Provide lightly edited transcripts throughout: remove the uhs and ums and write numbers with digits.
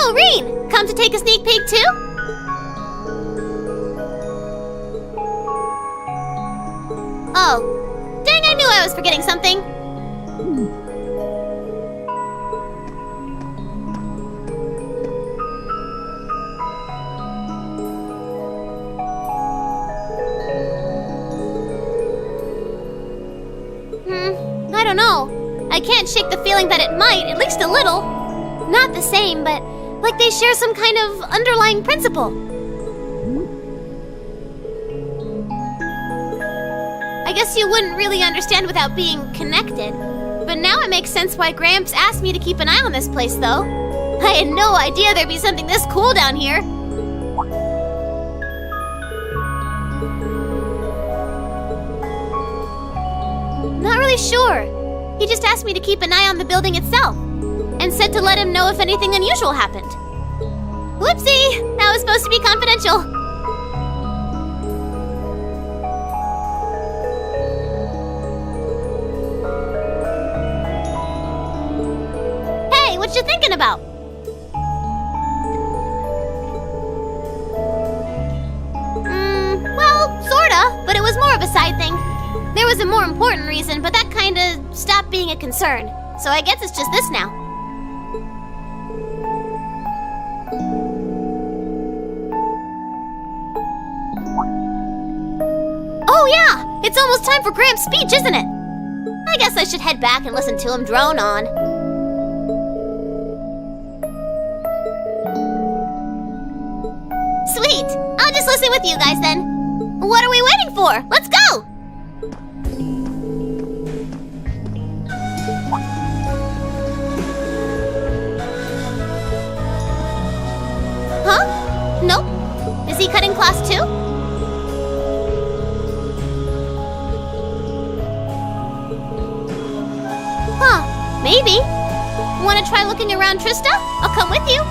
Oh, Reen! Come to take a sneak peek too? Oh, dang, I knew I was forgetting something. I don't know. I can't shake the feeling that it might, at least a little. Not the same, but like they share some kind of underlying principle. I guess you wouldn't really understand without being connected. But now it makes sense why Gramps asked me to keep an eye on this place, though. I had no idea there'd be something this cool down here. Not really sure. He just asked me to keep an eye on the building itself, and said to let him know if anything unusual happened. Whoopsie! That was supposed to be confidential. Hey, what you thinking about? Well, sorta, but it was more of a side thing. There was a more important reason, but that kinda stopped being a concern. So I guess it's just this now. Oh yeah! It's almost time for Gramps' speech, isn't it? I guess I should head back and listen to him drone on. Sweet! I'll just listen with you guys then. What are we waiting for? Let's go! Huh? Nope. Is he cutting class too? Huh, maybe. Want to try looking around, Trista? I'll come with you.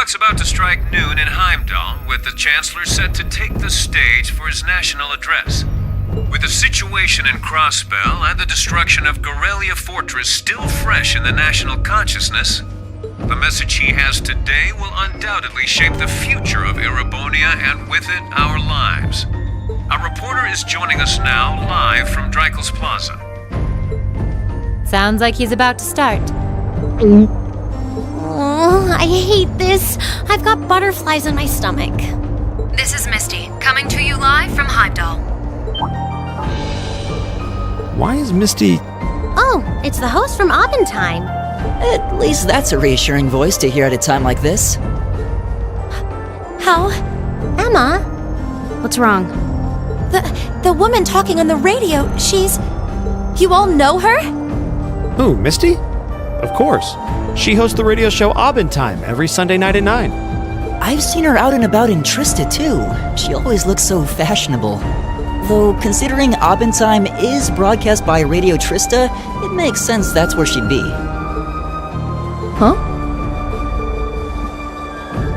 clock's about to strike noon in Heimdall, with the Chancellor set to take the stage for his national address. With the situation in Crossbell and the destruction of Gorelia Fortress still fresh in the national consciousness, the message he has today will undoubtedly shape the future of Erebonia and with it, our lives. A reporter is joining us now live from Dreikel's Plaza. Sounds like he's about to start. Oh, I hate this. I've got butterflies in my stomach. This is Misty, coming to you live from Heimdall. Why is Misty... Oh, it's the host from Abendheim. At least that's a reassuring voice to hear at a time like this. How? Emma? What's wrong? The woman talking on the radio, she's... You all know her? Who, Misty? Of course. She hosts the radio show Abendheim every Sunday night at 9. I've seen her out and about in Trista, too. She always looks so fashionable. Though, considering Abendheim is broadcast by Radio Trista, it makes sense that's where she'd be. Huh?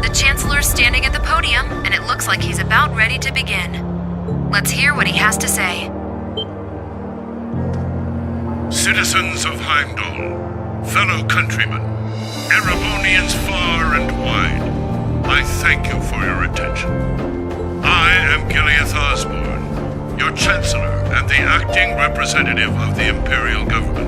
The Chancellor's standing at the podium, and it looks like he's about ready to begin. Let's hear what he has to say. Citizens of Heimdall, fellow countrymen, Erebonians far and wide, I thank you for your attention. I am Gileath Osborne, your Chancellor and the acting representative of the Imperial Government.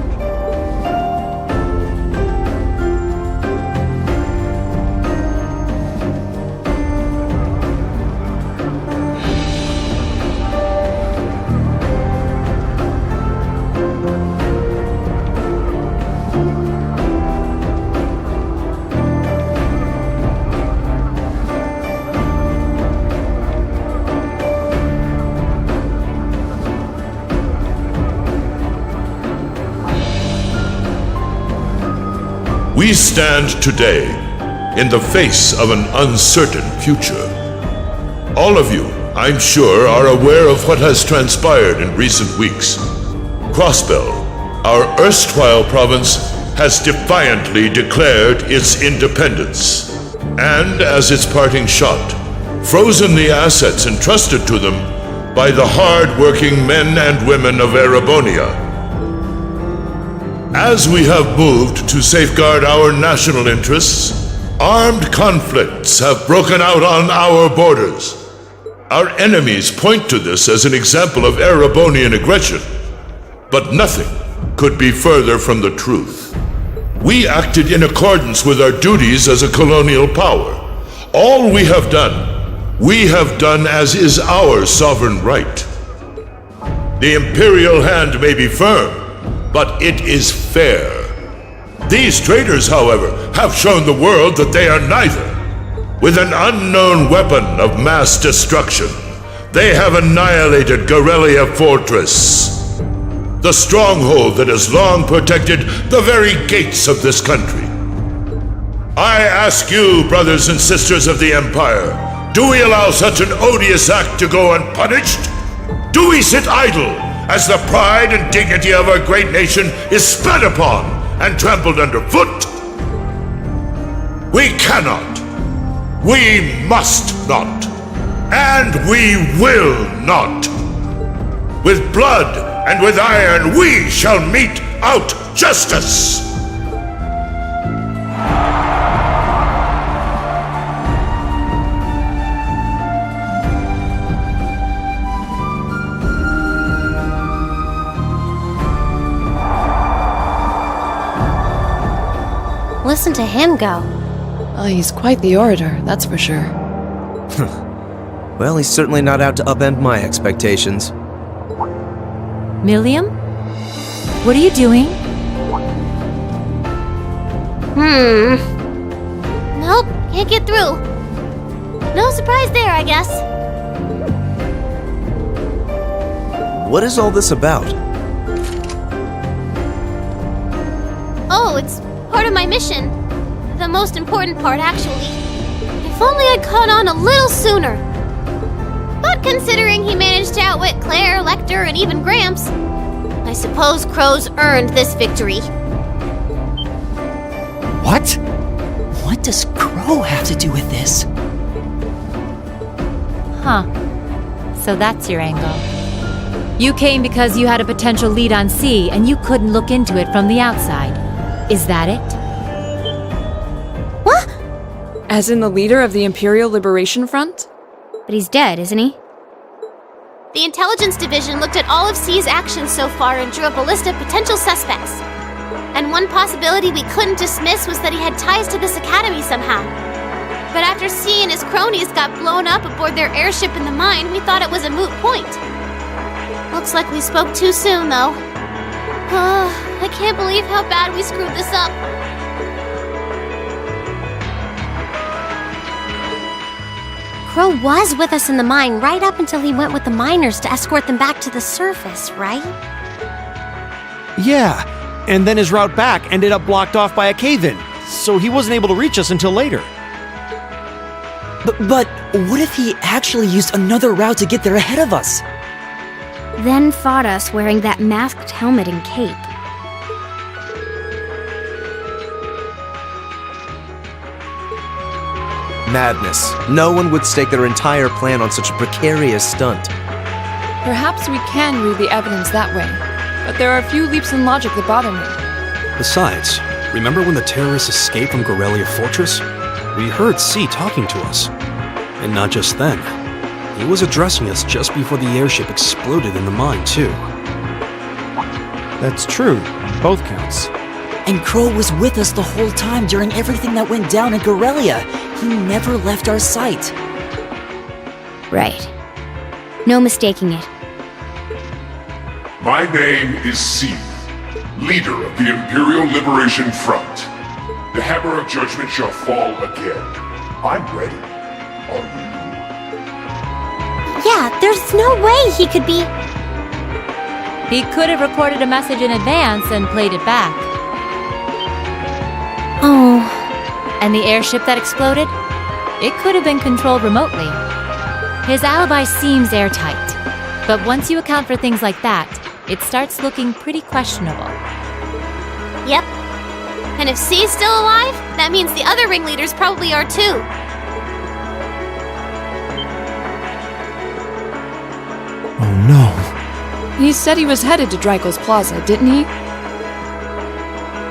We stand today in the face of an uncertain future. All of you, I'm sure, are aware of what has transpired in recent weeks. Crossbell, our erstwhile province, has defiantly declared its independence, and as its parting shot, frozen the assets entrusted to them by the hard-working men and women of Erebonia. As we have moved to safeguard our national interests, armed conflicts have broken out on our borders. Our enemies point to this as an example of Erebonian aggression, but nothing could be further from the truth. We acted in accordance with our duties as a colonial power. All we have done as is our sovereign right. The imperial hand may be firm, but it is fair. These traitors, however, have shown the world that they are neither. With an unknown weapon of mass destruction, they have annihilated Gorelia Fortress, the stronghold that has long protected the very gates of this country. I ask you, brothers and sisters of the Empire, do we allow such an odious act to go unpunished? Do we sit idle as the pride and dignity of our great nation is spat upon and trampled underfoot? We cannot, we must not, and we will not. With blood and with iron we shall mete out justice. Listen to him go. Oh, he's quite the orator, that's for sure. Well, he's certainly not out to upend my expectations. Milliam? What are you doing? Nope, can't get through. No surprise there, I guess. What is all this about? Oh, it's part of my mission. The most important part, actually. If only I'd caught on a little sooner. But considering he managed to outwit Claire, Lecter, and even Gramps, I suppose Crow's earned this victory. What? What what does Crow have to do with this? Huh. So that's your angle. You came because you had a potential lead on C and you couldn't look into it from the outside. Is that it? What? As in the leader of the Imperial Liberation Front? But he's dead, isn't he? The Intelligence Division looked at all of C's actions so far and drew up a list of potential suspects. And one possibility we couldn't dismiss was that he had ties to this academy somehow. But after C and his cronies got blown up aboard their airship in the mine, we thought it was a moot point. Looks like we spoke too soon, though. I can't believe how bad we screwed this up. Crow was with us in the mine right up until he went with the miners to escort them back to the surface, right? Yeah, and then his route back ended up blocked off by a cave-in, so he wasn't able to reach us until later. But what if he actually used another route to get there ahead of us? Then fought us wearing that masked helmet and cape. Madness. No one would stake their entire plan on such a precarious stunt. Perhaps we can read the evidence that way, but there are a few leaps in logic that bother me. Besides, remember when the terrorists escaped from Gorelia Fortress? We heard C talking to us. And not just then. He was addressing us just before the airship exploded in the mine, too. That's true. Both counts. And Crow was with us the whole time during everything that went down in Gorelia. He never left our sight. Right. No mistaking it. My name is C, leader of the Imperial Liberation Front. The hammer of judgment shall fall again. I'm ready. Are you? Yeah, there's no way he could be... He could have recorded a message in advance and played it back. Oh. And the airship that exploded? It could have been controlled remotely. His alibi seems airtight, but once you account for things like that, it starts looking pretty questionable. Yep. And if C's still alive, that means the other ringleaders probably are too. Oh no. He said he was headed to Dreikel's Plaza, didn't he?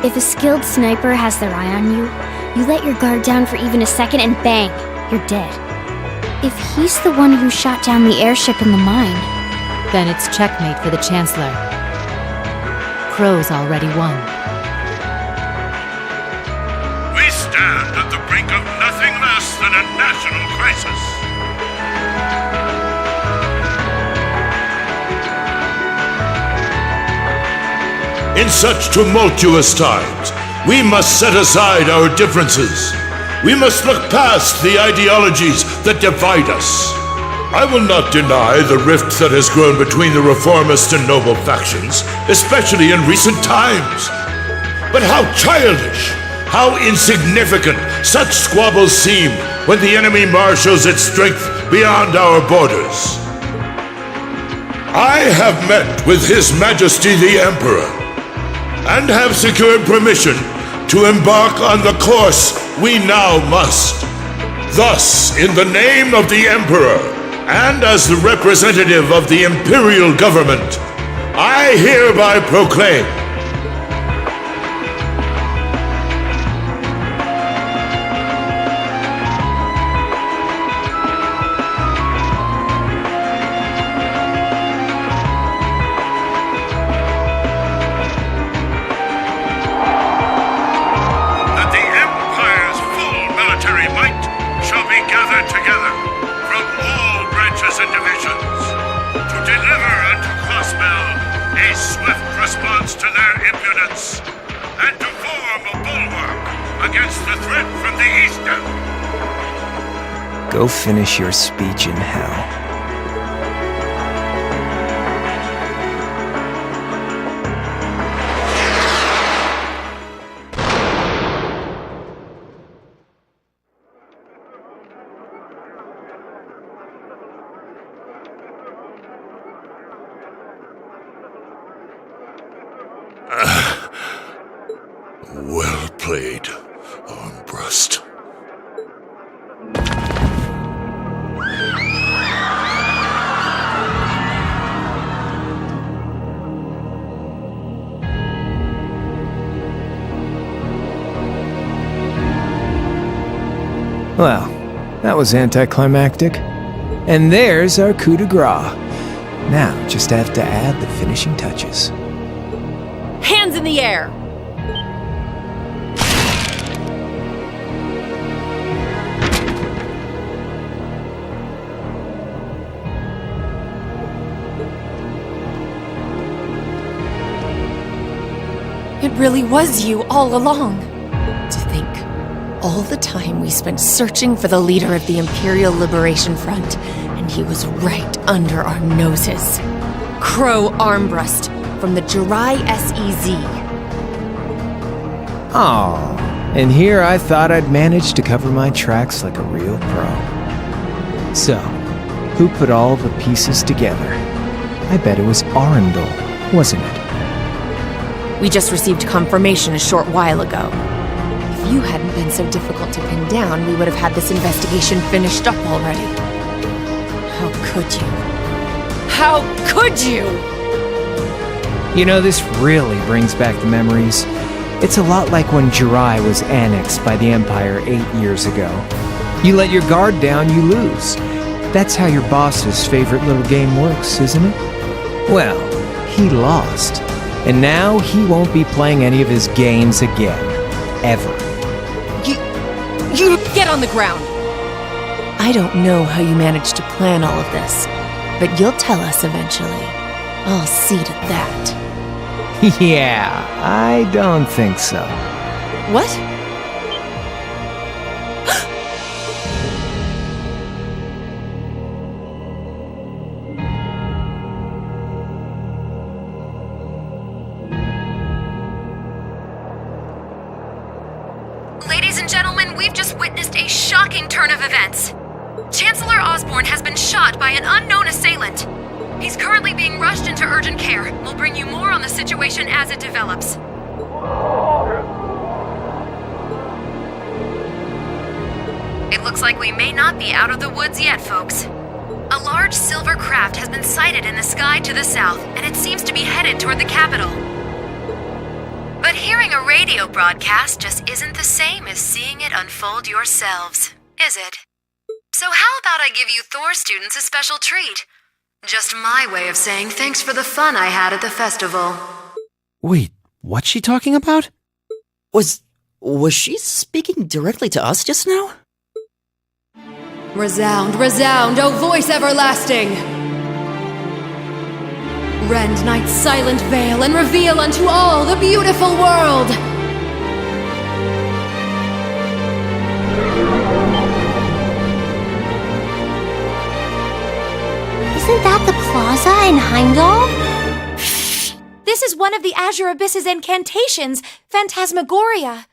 If a skilled sniper has their eye on you, you let your guard down for even a second and bang, you're dead. If he's the one who shot down the airship in the mine... Then it's checkmate for the Chancellor. Crow's already won. We stand at the brink of nothing less than a national crisis. In such tumultuous times, we must set aside our differences. We must look past the ideologies that divide us. I will not deny the rift that has grown between the reformist and noble factions, especially in recent times. But how childish, how insignificant such squabbles seem when the enemy marshals its strength beyond our borders. I have met with His Majesty the Emperor, and have secured permission to embark on the course we now must. Thus, in the name of the Emperor, and as the representative of the Imperial Government, I hereby proclaim that the Empire's full military might shall be gathered together from all branches and divisions to deliver unto Crossbell a swift response to their impudence and to form a bulwark against the threat from the eastern. Go finish your speech in hell. Well played, Armbrust. Well, that was anticlimactic. And there's our coup de grace. Now, just have to add the finishing touches. Hands in the air! It really was you all along. To think, all the time we spent searching for the leader of the Imperial Liberation Front, and he was right under our noses. Crow Armbrust from the Jirai SEZ. Oh, and here I thought I'd managed to cover my tracks like a real pro. So, who put all the pieces together? I bet it was Arundel, wasn't it? We just received confirmation a short while ago. If you hadn't been so difficult to pin down, we would have had this investigation finished up already. How could you? How could you? You know, this really brings back the memories. It's a lot like when Jirai was annexed by the Empire 8 years ago. You let your guard down, you lose. That's how your boss's favorite little game works, isn't it? Well, he lost. And now he won't be playing any of his games again. Ever. You get on the ground! I don't know how you managed to plan all of this, but you'll tell us eventually. I'll see to that. Yeah, I don't think so. What? Ladies and gentlemen, we've just witnessed a shocking turn of events. Chancellor Osborne has been shot by an unknown assailant. He's currently being rushed into urgent care. We'll bring you more on the situation as it develops. It looks like we may not be out of the woods yet, folks. A large silver craft has been sighted in the sky to the south, and it seems to be headed toward the capital. But hearing a radio broadcast just isn't the same as seeing it unfold yourselves, is it? So how about I give you Thor students a special treat? Just my way of saying thanks for the fun I had at the festival. Wait, what's she talking about? Was she speaking directly to us just now? Resound, resound, O voice everlasting! Rend night's silent veil and reveal unto all the beautiful world! Isn't that the plaza in Heimdall? This is one of the Azure Abyss's incantations, Phantasmagoria.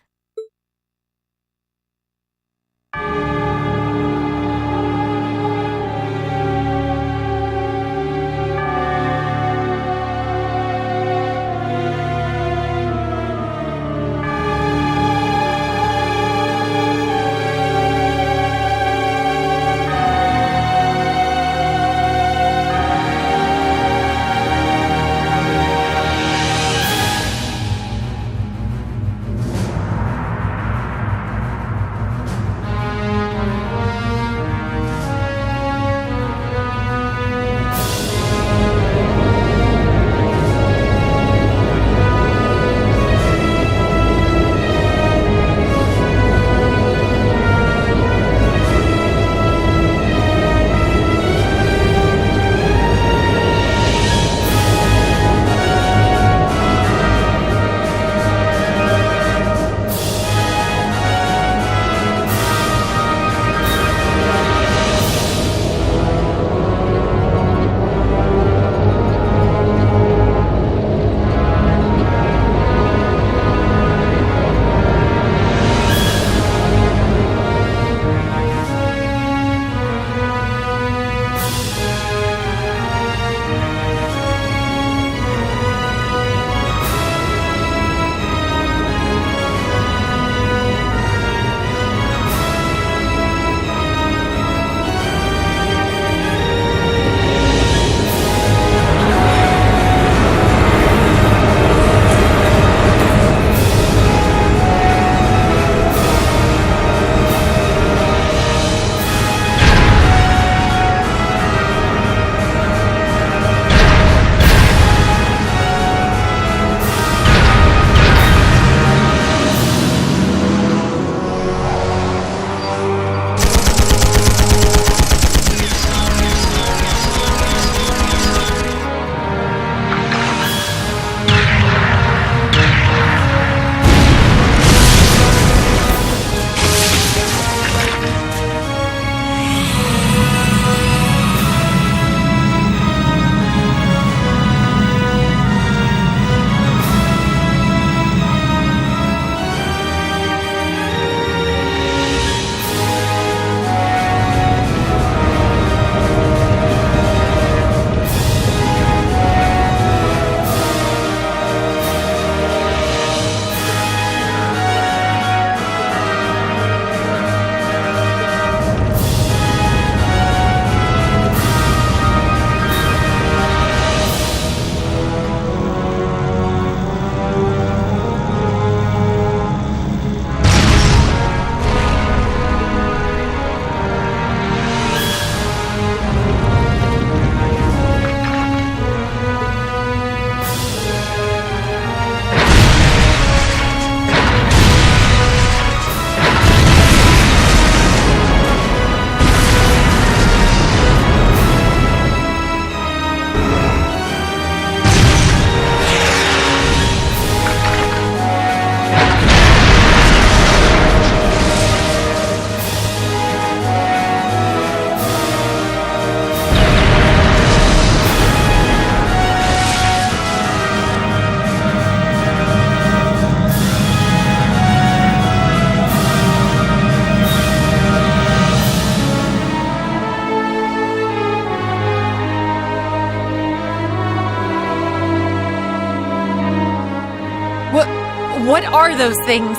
What are those things?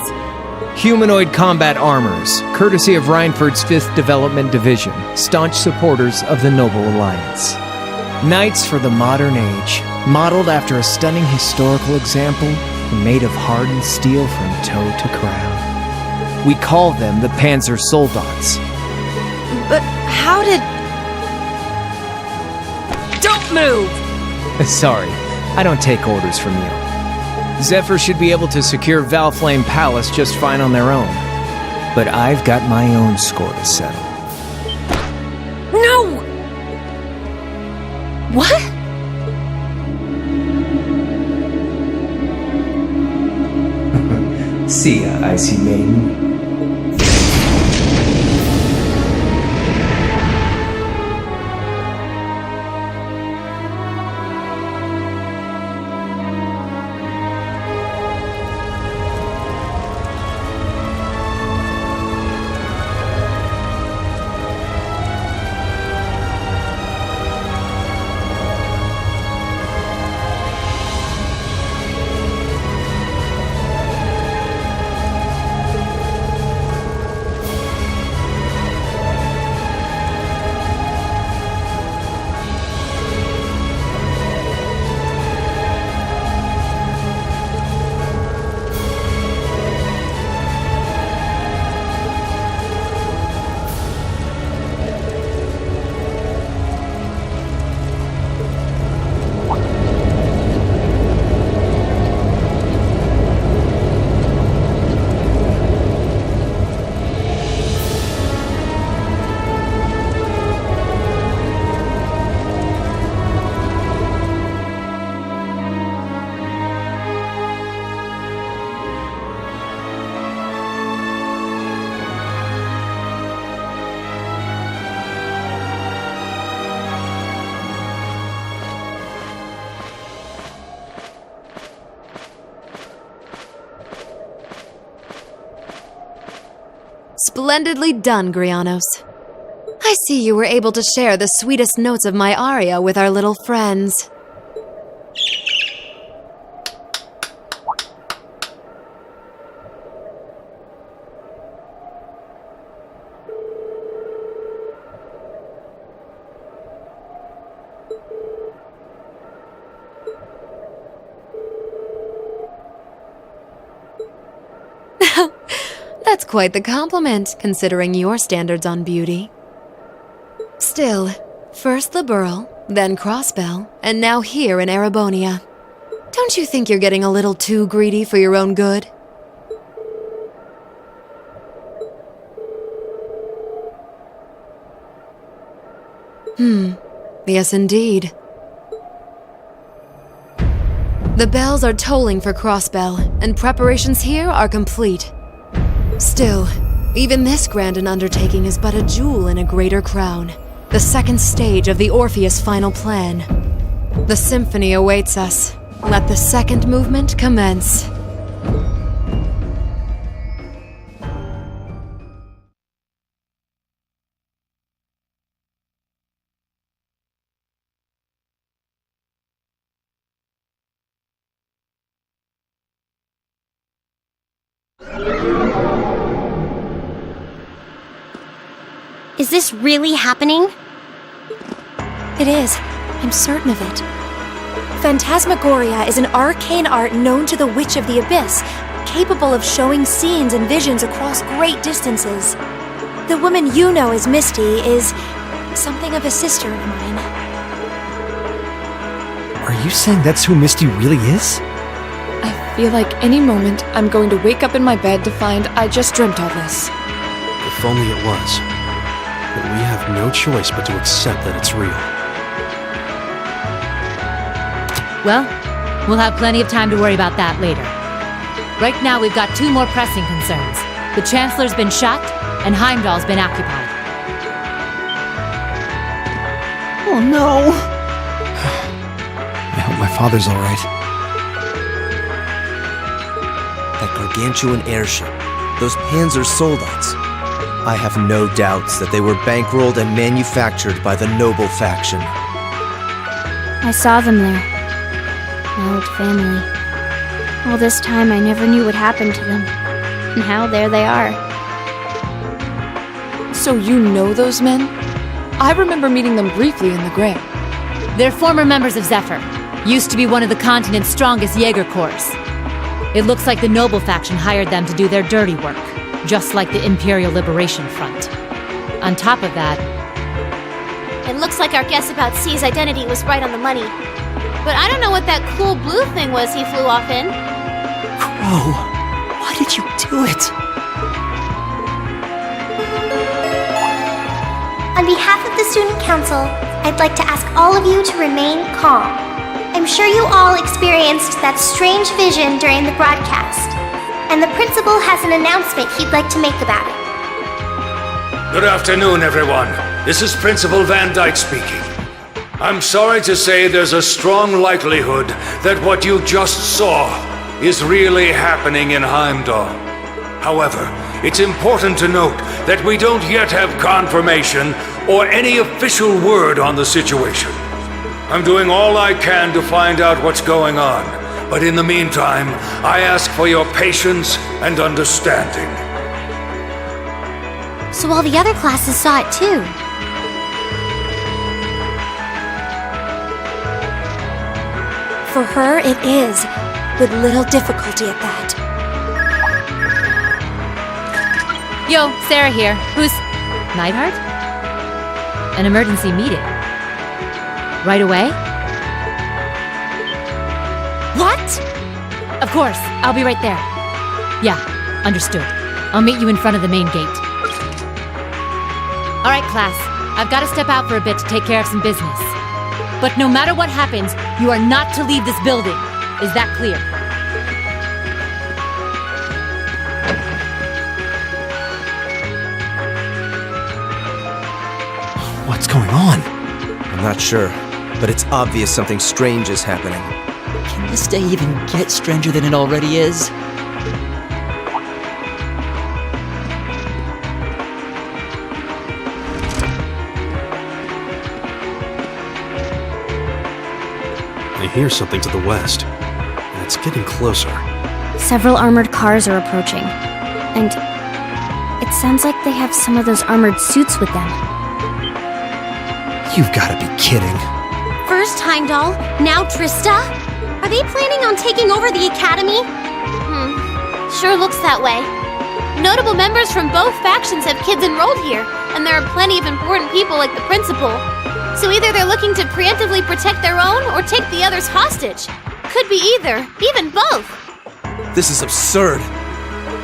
Humanoid combat armors, courtesy of Reinford's 5th Development Division, staunch supporters of the Noble Alliance. Knights for the modern age, modeled after a stunning historical example and made of hardened steel from toe to crown. We call them the Panzer Soldats. But how did... Don't move! Sorry, I don't take orders from you. Zephyr should be able to secure Valflame Palace just fine on their own. But I've got my own score to settle. No! What? See ya, Icy Maiden. Splendidly done, Grianos. I see you were able to share the sweetest notes of my aria with our little friends. That's quite the compliment, considering your standards on beauty. Still, first Liberl, then Crossbell, and now here in Erebonia. Don't you think you're getting a little too greedy for your own good? Yes, indeed. The bells are tolling for Crossbell, and preparations here are complete. Still, even this grand an undertaking is but a jewel in a greater crown. The second stage of the Orpheus final plan. The symphony awaits us. Let the second movement commence. Is this really happening? It is. I'm certain of it. Phantasmagoria is an arcane art known to the Witch of the Abyss, capable of showing scenes and visions across great distances. The woman you know as Misty is something of a sister of mine. Are you saying that's who Misty really is? I feel like any moment I'm going to wake up in my bed to find I just dreamt all this. If only it was. But we have no choice but to accept that it's real. Well, we'll have plenty of time to worry about that later. Right now, we've got two more pressing concerns. The Chancellor's been shot, and Heimdall's been occupied. Oh no! I hope my father's alright. That gargantuan airship, those Panzer Soldats. I have no doubts that they were bankrolled and manufactured by the Noble faction. I saw them there. My old family. All this time, I never knew what happened to them. Now, there they are. So you know those men? I remember meeting them briefly in the Gray. They're former members of Zephyr. Used to be one of the continent's strongest Jaeger corps. It looks like the Noble faction hired them to do their dirty work, just like the Imperial Liberation Front. On top of that, It looks like our guess about C's identity was right on the money. But I don't know what that cool blue thing was he flew off in. Crow, why did you do it? On behalf of the Student Council, I'd like to ask all of you to remain calm. I'm sure you all experienced that strange vision during the broadcast, and the principal has an announcement he'd like to make about it. Good afternoon, everyone. This is Principal Van Dyke speaking. I'm sorry to say there's a strong likelihood that what you just saw is really happening in Heimdall. However, it's important to note that we don't yet have confirmation or any official word on the situation. I'm doing all I can to find out what's going on, but in the meantime, I ask for your patience and understanding. So all the other classes saw it too. For her, it is, with little difficulty at that. Yo, Sarah here. Who's... Neidhart? An emergency meeting. Right away? What? Of course, I'll be right there. Yeah, understood. I'll meet you in front of the main gate. All right, class. I've got to step out for a bit to take care of some business. But no matter what happens, you are not to leave this building. Is that clear? What's going on? I'm not sure, but it's obvious something strange is happening. Can this day even get stranger than it already is? I hear something to the west, and it's getting closer. Several armored cars are approaching. And it sounds like they have some of those armored suits with them. You've got to be kidding. First Heimdall, now Trista? Are they planning on taking over the academy? Sure looks that way. Notable members from both factions have kids enrolled here, and there are plenty of important people like the principal. So either they're looking to preemptively protect their own or take the others hostage. Could be either, even both. This is absurd.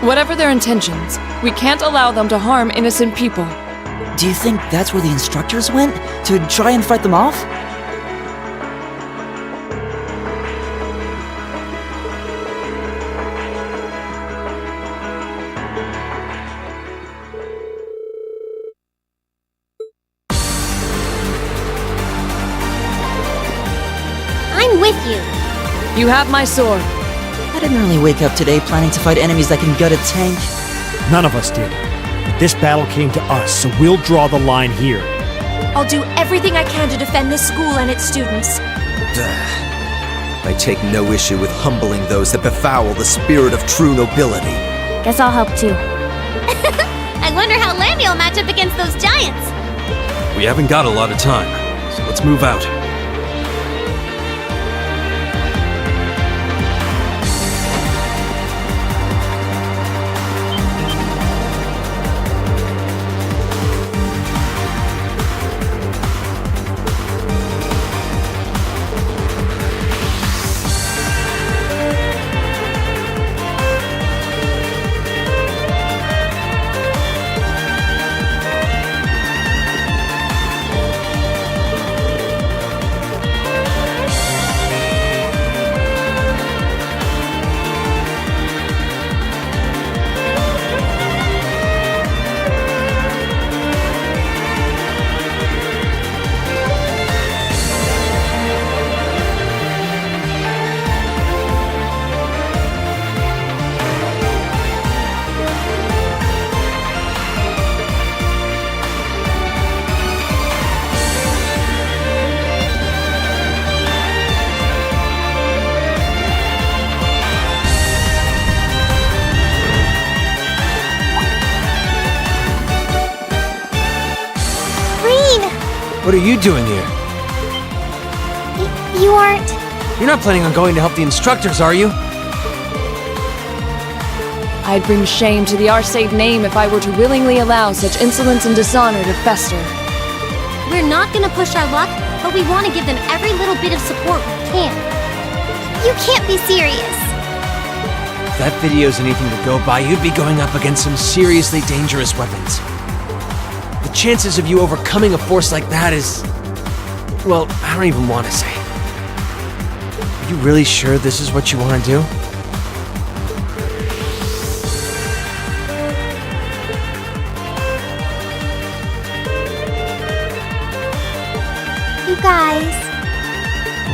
Whatever their intentions, we can't allow them to harm innocent people. Do you think that's where the instructors went? To try and fight them off? I'm with you. You have my sword. I didn't really wake up today planning to fight enemies that can gut a tank. None of us did. But this battle came to us, so we'll draw the line here. I'll do everything I can to defend this school and its students. I take no issue with humbling those that befoul the spirit of true nobility. Guess I'll help too. I wonder how Landy will match up against those giants. We haven't got a lot of time, so let's move out. What are you doing here? You aren't... You're not planning on going to help the instructors, are you? I'd bring shame to the Arcade name if I were to willingly allow such insolence and dishonor to fester. We're not gonna push our luck, but we want to give them every little bit of support we can. You can't be serious. If that video's anything to go by, you'd be going up against some seriously dangerous weapons. The chances of you overcoming a force like that is... well, I don't even want to say. Are you really sure this is what you want to do? You guys...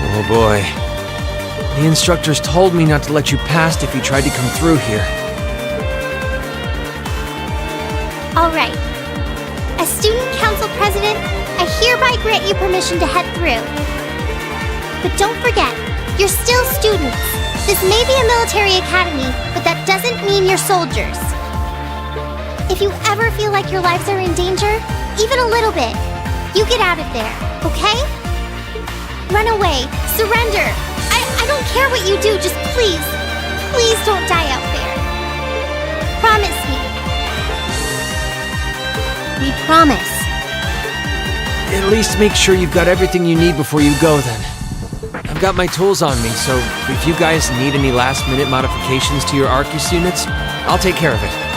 Oh boy. The instructors told me not to let you past if you tried to come through here. Alright. As student council president, I hereby grant you permission to head through. But don't forget, you're still students. This may be a military academy, but that doesn't mean you're soldiers. If you ever feel like your lives are in danger, even a little bit, you get out of there, okay? Run away. Surrender. I don't care what you do, just please don't die out there. Promise me. We promise. At least make sure you've got everything you need before you go then. I've got my tools on me, so if you guys need any last-minute modifications to your Arcus units, I'll take care of it.